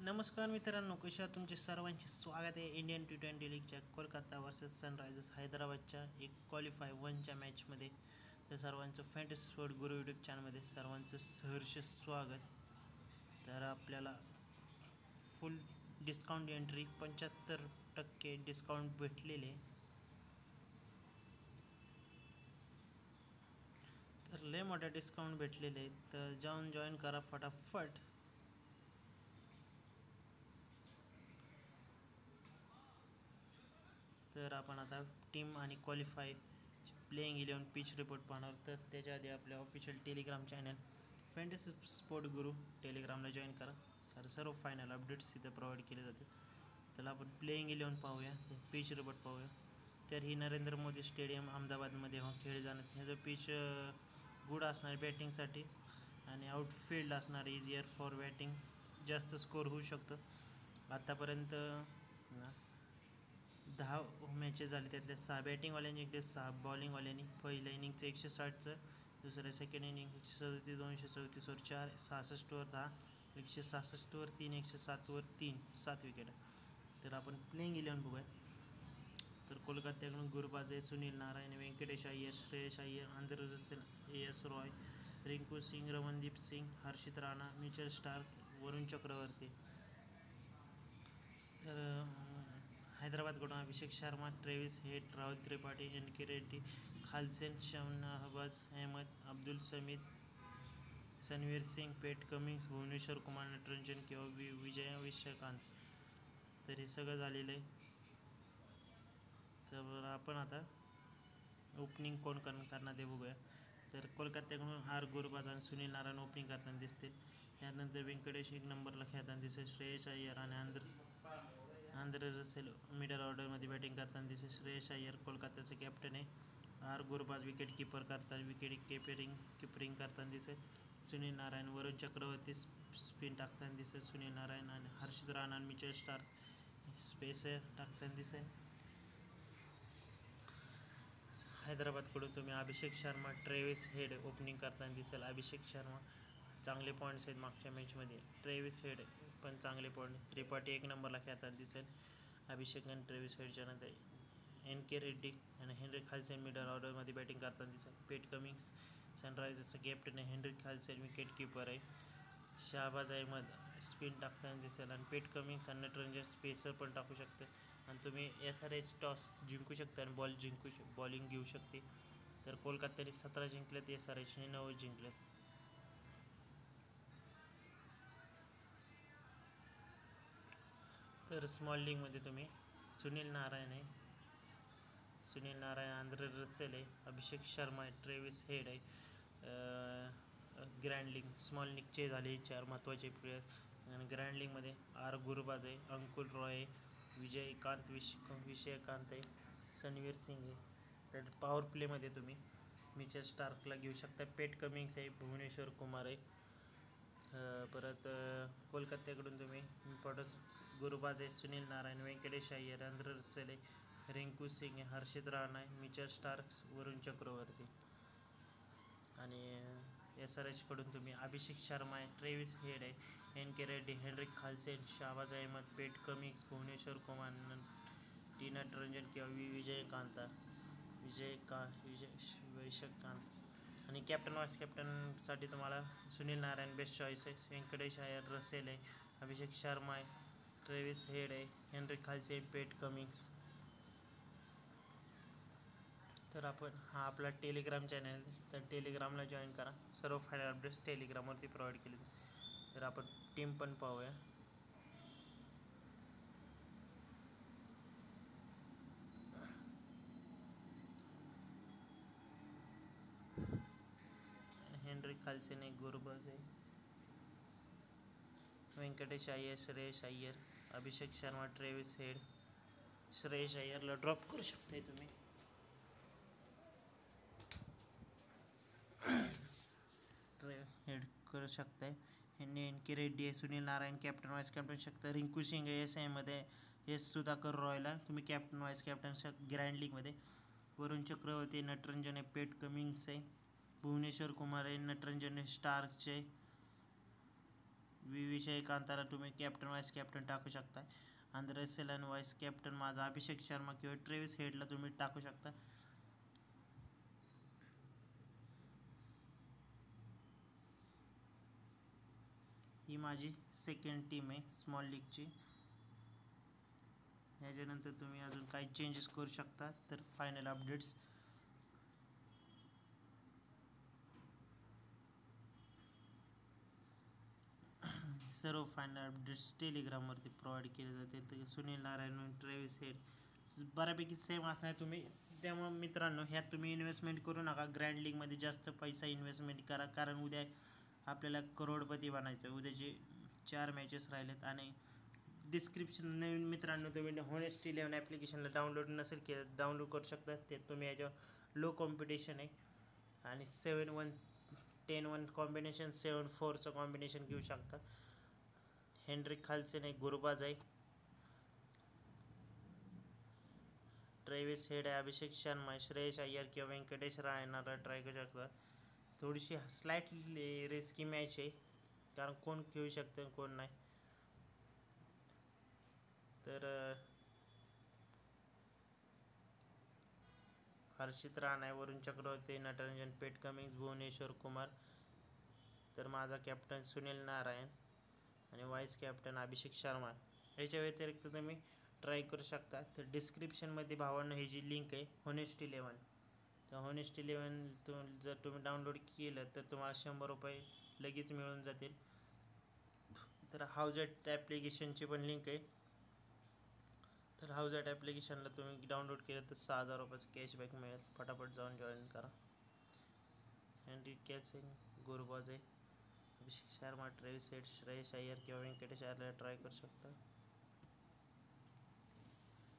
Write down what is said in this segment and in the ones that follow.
नमस्कार मित्रांनो, कशा आहात? तुमचे सर्वांचे स्वागत आहे इंडियन T20 लीगच्या कोलकाता वर्सेस सनरायझर्स हैदराबादच्या एक क्वालिफाय 1च्या मॅचमध्ये. तर सर्वांचं फॅन्टसी स्पोर्ट गुरु यूट्यूब चॅनलमध्ये सर्वांचं सहर्ष स्वागत. तर आपल्याला फुल डिस्काउंट एंट्री 75% डिस्काउंट भेटलेले. तर लय मोठा डिस्काउंट भेटलेले, तर जाऊन जॉईन करा फटाफट. तर आपण आता टीम आणि क्वालिफाय प्लेइंग 11 पिच रिपोर्ट पाहणार. तर त्याच्या आधी आपल्या official Telegram channel fantasy sport गुरु टेलिग्रामला जॉईन करा, कारण सर्व फायनल अपडेट्स इथे प्रोव्हाइड केले जाते. तर आपण प्लेइंग 11 पाहूया, पिच रिपोर्ट पाहूया. तर ही नरेंद्र मोदी स्टेडियम अहमदाबादमध्ये खेळ जाणार. ह्याचं पिच गुड असणार आहे बॅटिंगसाठी, आणि आउटफील्ड असणार इझियर फॉर बॅटिंग. जास्त स्कोर होऊ शकतं. आत्तापर्यंत 10 मॅचेस झाले, त्यातल्या 6 बॅटिंगवाल्यांनी जिंकले, 6 बॉलिंगवाल्यांनी. पहिल्या इनिंगचं 160चं, दुसऱ्या सेकंड इनिंग 137, 237वर 4, 66वर 10, 166वर 3, 107वर 3, 7 विकेट. तर आपण प्लेइंग 11 बघूया. तर कोलकात्याकडून गुरबाज आहे, Sunil Narine, Venkatesh Iyer, Shreyas Iyer, Andre Russell, S Roy, Rinku Singh, Ramandeep Singh, Harshit Rana, Mitchell Starc, Varun Chakravarthy. तर हैदराबादकडून Abhishek Sharma, Travis Head, Rahul Tripathi, NK Reddy, Klaasen, Shahbaz Ahmed, Abdul Samad, Sanvir Singh, Pat Cummins, Bhuvneshwar Kumar, Natarajan किंवा विजय विश्वकांत. तर हे सगळं झालेलं आहे. तर आपण आता ओपनिंग कोण करणार ते बघूया. तर कोलकात्याकडून गुरबाज आणि सुनील नारायण ओपनिंग करताना दिसतील. त्यानंतर व्यंकटेश 1 नंबरला खेळताना दिसेल. श्रेयस अय्यर आणि आंद्रे रसेल मिडल ऑर्डरमध्ये बॅटिंग करताना दिसेल. श्रेयस अय्यर कोलकात्याचं कॅप्टन आहे. गुरबाज विकेट किपरिंग करताना दिसेल. सुनील नारायण, वरुण चक्रवर्ती स्पिन टाकताना दिसेल. सुनील नारायण आणि हर्षित राणा आणि मिचेल स्टार्क स्पेसर टाकताना दिसेल. हैदराबादकडून तुम्ही अभिषेक शर्मा, ट्रेविस हेड ओपनिंग करताना दिसेल. अभिषेक शर्मा चांगले पॉईंट्स आहेत मागच्या मॅचमध्ये. ट्रेविस हेड पण चांगले पॉईंट. त्रिपाठी 1 नंबरला खेळताना दिसेल. अभिषेक आणि ट्रेविस हेडच्या नंतर NK रेड्डी आणि हेनरी खालसेन मिडल ऑर्डरमध्ये बॅटिंग करताना दिसेल. पेट कमिंग्स सनरायझर्सचं कॅप्टन आहे. हेनरी खालसेन विकेट किपर आहे. शहबाज अहमद स्पिन टाकताना दिसेल, आणि पेट कमिंग्स आणि नटरंजन स्पेसर पण टाकू शकते. आणि तुम्ही SRH टॉस जिंकू शकता आणि बॉलिंग घेऊ शकते. तर कोलकात्याने 17 जिंकलेत, SRHने 9 जिंकलेत. तर स्मॉल लीगमध्ये तुम्ही सुनील नारायण आहे, आंद्रे रसेल आहे, अभिषेक शर्मा आहे, ट्रेविस हेड आहे. ग्रँड लीग स्मॉल लीगचे झाले 4 महत्त्वाचे प्लेयर्स. आणि ग्रँड लीगमध्ये गुरबाज आहे, अंकुल रॉय आहे, विजयकांत आहे, सनवीर सिंग आहे. तर पॉवर प्लेमध्ये तुम्ही मिचेल स्टार्कला घेऊ शकता. पेट कमिंग्स आहे, भुवनेश्वर कुमार आहे. परत कोलकात्याकडून तुम्ही गुरबाज आहे, Sunil Narine, Venkatesh Iyer, Andre Russell आहे, रिंकू सिंग आहे, हर्षित राणा आहे, मिचेल स्टार्क, वरुण चक्रवर्ती. आणि SRHकडून तुम्ही अभिषेक शर्मा आहे, ट्रेविस हेड आहे, NK रेड्डी, हेनरी खालसेन, शहबाज अहमद, पेट कमिंग्स, भुवनेश्वर कुमार, नटरंजन किंवा विश्वकांत. आणि कॅप्टन वाईस कॅप्टनसाठी तुम्हाला सुनील नारायण बेस्ट चॉईस आहे. व्यंकटेश अय्यर, रसेल आहे, अभिषेक शर्मा आहे, ट्रेविस हेड आहे, हेनरी खालसेन, पेट कमिंग्स. तर हा आपला टेलिग्राम चॅनल, तर टेलिग्रामला जॉईन करा. सर्व फायनल अपडेट्स टेलिग्रामवरती प्रोव्हाइड केले. तर आपण टीम पण पाहूया. हेनरी खालसेन आहे, गुरबाज आहे, व्यंकटेश अय्यर, श्रेयस अय्यर, अभिषेक शर्मा, ट्रेविस हेड. श्रेयस अय्यरला ड्रॉप करू शकताय तुम्ही. हेड करू शकताय. NK रेड्डी आहे, Sunil Narine captain vice captain शकता. रिंकू सिंग आहे, SI मध्ये, सुधाकर रॉयला तुम्ही कॅप्टन वाईस कॅप्टन ग्रँड लीगमध्ये. वरुण चक्रवर्ती, नटरंजन आहे, पेट कमिंग्स आहे, भुवनेश्वर कुमार आहे, नटरंजन आहे, स्टार्कचे विजय कांताला तुम्ही कॅप्टन वाईस कॅप्टन टाकू शकता. आणि रसेल आणि वाईस कॅप्टन माझा अभिषेक शर्मा किंवा ट्रेविस हेडला तुम्ही टाकू शकता. ही माझी सेकंड टीम आहे स्मॉल लीगची. याच्यानंतर तुम्ही अजून काही चेंजेस करू शकता. तर फायनल अपडेट्स सर्व फायनल अपडेट्स टेलिग्रामवरती प्रोव्हाइड केले जातील. तर सुनील नारायण, ट्रेविस हेड बऱ्यापैकी सेम असणार तुम्ही. त्यामुळे मित्रांनो ह्यात तुम्ही इन्व्हेस्टमेंट करू नका. ग्रँड लीगमध्ये जास्त पैसा इन्व्हेस्टमेंट करा, कारण उद्या आपल्याला करोडपती बनायचं. उद्याचे 4 मॅचेस राहिलेत. आणि डिस्क्रिप्शन नवीन मित्रांनो तुम्ही होनेस्ट 11 ॲप्लिकेशनला डाउनलोड नसेल केलं डाउनलोड करू शकता. ते तुम्ही याच्यावर लो कॉम्पिटिशन आहे आणि 7-1 10-1 कॉम्बिनेशन 7-4चं कॉम्बिनेशन घेऊ शकता. हेनरिक खालसेन आहे, गुरुबाज आहे, ट्रेविस हेड आहे, अभिषेक शर्मा, श्रेयस अय्यर किंवा व्यंकटेश रायनाला ट्राय करू शकता. थोडीशी स्लाइटली रिस्की मॅच आहे, कारण कोण खेळू शकतं कोण नाही. तर हर्षित राणा, वरुण चक्रवर्ती, नटरंजन, पेट कमिंग्स, भुवनेश्वर कुमार. तर माझा कॅप्टन सुनील नारायण आणि वाईस कॅप्टन अभिषेक शर्मा. याच्या व्यतिरिक्त तुम्ही ट्राय करू शकता. तर डिस्क्रिप्शनमध्ये भावांनो ही जी लिंक आहे होनेस्ट 11, तर होनेस्ट 11 जर तुम्ही डाउनलोड केलं तर तुम्हाला 100 रुपये लगेच मिळून जातील. तर हाऊजेट ॲप्लिकेशनची पण लिंक आहे. तर हाऊजेट ॲप्लिकेशनला तुम्ही डाउनलोड केलं तर 6000 रुपयाचं कॅशबॅक मिळेल. फटाफट जाऊन जॉईन करा. हेनरिक खालसेन, गुरुबाज आहे, अभिषेक शर्मा, ट्रेविस हेड, श्रेयस अय्यर किंवा व्यंकटेश अय्यरला ट्राय करू शकता.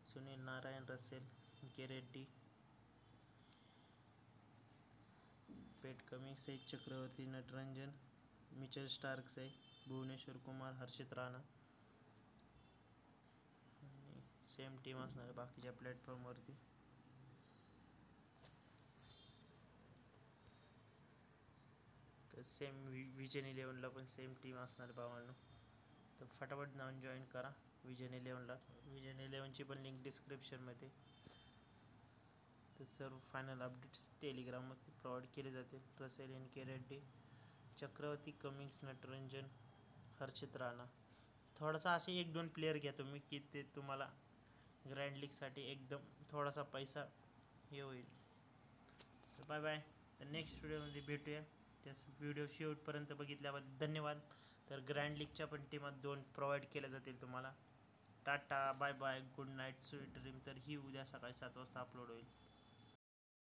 सुनील नारायण, रसेल के रेड्डी, पेट कमिंग्स आहे, चक्रवर्ती, नटरंजन, मिचेल स्टार्क्स आहे, भुवनेश्वर कुमार, हर्षित राणा. आणि सेम टीम असणार आहे बाकीच्या प्लॅटफॉर्मवरती. तर सेम विजन 11ला पण सेम टीम असणार भावांनो. तर फटाफट जाऊन जॉईन करा विजन 11ला. विजन 11ची पण लिंक डिस्क्रिप्शनमध्ये. तर सर्व फायनल अपडेट्स टेलिग्रामवरती प्रोव्हाइड केले जातील. रसेल एन के रेड्डी, चक्रवर्ती, कमिंग्स, नटरंजन, हर्षित राणा. थोडासा असे 1-2 प्लेयर घ्या तुम्ही की ते तुम्हाला ग्रँड लीगसाठी एकदम थोडासा पैसा हे होईल. तर बाय बाय. तर नेक्स्ट व्हिडिओमध्ये भेटूया. त्याच व्हिडिओ शेवटपर्यंत बघितल्याबद्दल धन्यवाद. तर ग्रँड लीगच्या पण टीमात 2 प्रोव्हाइड केल्या जातील तुम्हाला. Tata, bye bye, good night, sweet dream. तर ही उद्या सकाळी 7 वाजता अपलोड होईल.